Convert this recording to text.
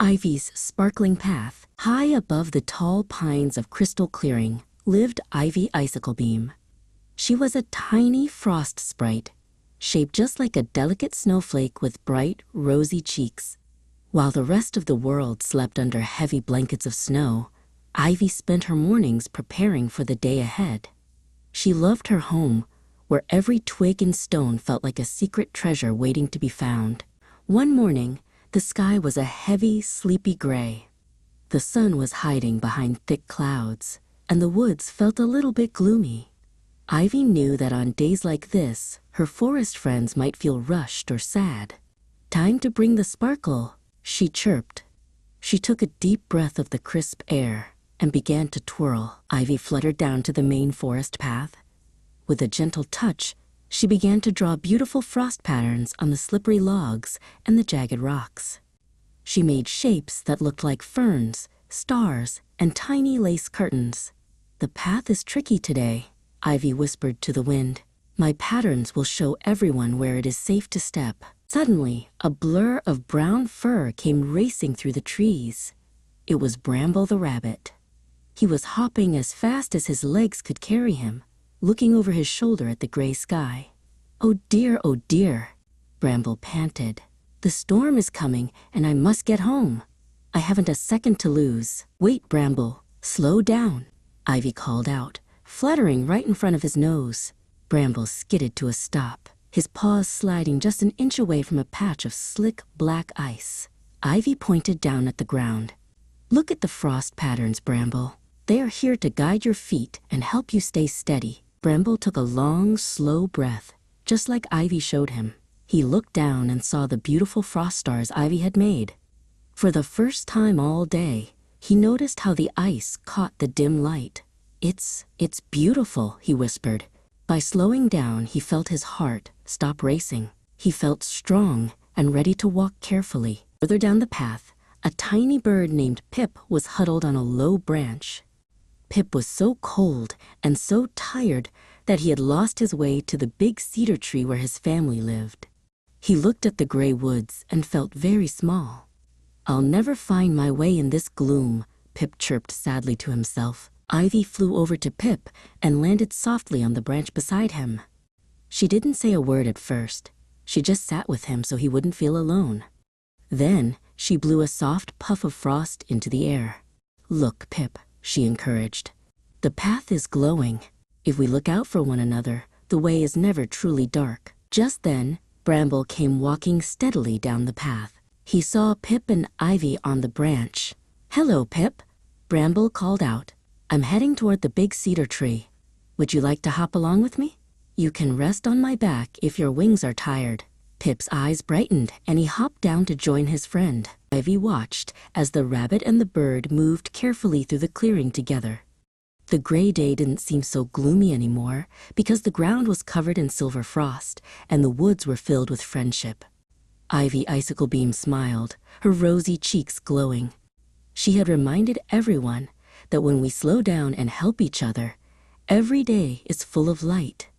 Ivy's sparkling path. High above the tall pines of Crystal Clearing lived Ivy Icicle Beam. She was a tiny frost sprite, shaped just like a delicate snowflake with bright, rosy cheeks. While the rest of the world slept under heavy blankets of snow, Ivy spent her mornings preparing for the day ahead. She loved her home, where every twig and stone felt like a secret treasure waiting to be found. One morning, the sky was a heavy, sleepy gray. The sun was hiding behind thick clouds, and the woods felt a little bit gloomy. Ivy knew that on days like this, her forest friends might feel rushed or sad. "Time to bring the sparkle," she chirped. She took a deep breath of the crisp air and began to twirl. Ivy fluttered down to the main forest path. With a gentle touch, she began to draw beautiful frost patterns on the slippery logs and the jagged rocks. She made shapes that looked like ferns, stars, and tiny lace curtains. "The path is tricky today," Ivy whispered to the wind. "My patterns will show everyone where it is safe to step." Suddenly, a blur of brown fur came racing through the trees. It was Bramble the rabbit. He was hopping as fast as his legs could carry him, looking over his shoulder at the gray sky. Oh dear," Bramble panted. "The storm is coming, and I must get home. I haven't a second to lose." "Wait, Bramble, slow down," Ivy called out, fluttering right in front of his nose. Bramble skidded to a stop, his paws sliding just an inch away from a patch of slick black ice. Ivy pointed down at the ground. "Look at the frost patterns, Bramble. They are here to guide your feet and help you stay steady." Bramble took a long, slow breath, just like Ivy showed him. He looked down and saw the beautiful frost stars Ivy had made. For the first time all day, he noticed how the ice caught the dim light. It's beautiful," he whispered. By slowing down, he felt his heart stop racing. He felt strong and ready to walk carefully. Further down the path, a tiny bird named Pip was huddled on a low branch. Pip was so cold and so tired that he had lost his way to the big cedar tree where his family lived. He looked at the gray woods and felt very small. "I'll never find my way in this gloom," Pip chirped sadly to himself. Ivy flew over to Pip and landed softly on the branch beside him. She didn't say a word at first. She just sat with him so he wouldn't feel alone. Then she blew a soft puff of frost into the air. "Look, Pip," she encouraged. "The path is glowing. If we look out for one another, the way is never truly dark." Just then, Bramble came walking steadily down the path. He saw Pip and Ivy on the branch. "Hello, Pip," Bramble called out. "I'm heading toward the big cedar tree. Would you like to hop along with me? You can rest on my back if your wings are tired." Pip's eyes brightened, and he hopped down to join his friend. Ivy watched as the rabbit and the bird moved carefully through the clearing together. The gray day didn't seem so gloomy anymore because the ground was covered in silver frost and the woods were filled with friendship. Ivy Icicle Beam smiled, her rosy cheeks glowing. She had reminded everyone that when we slow down and help each other, every day is full of light.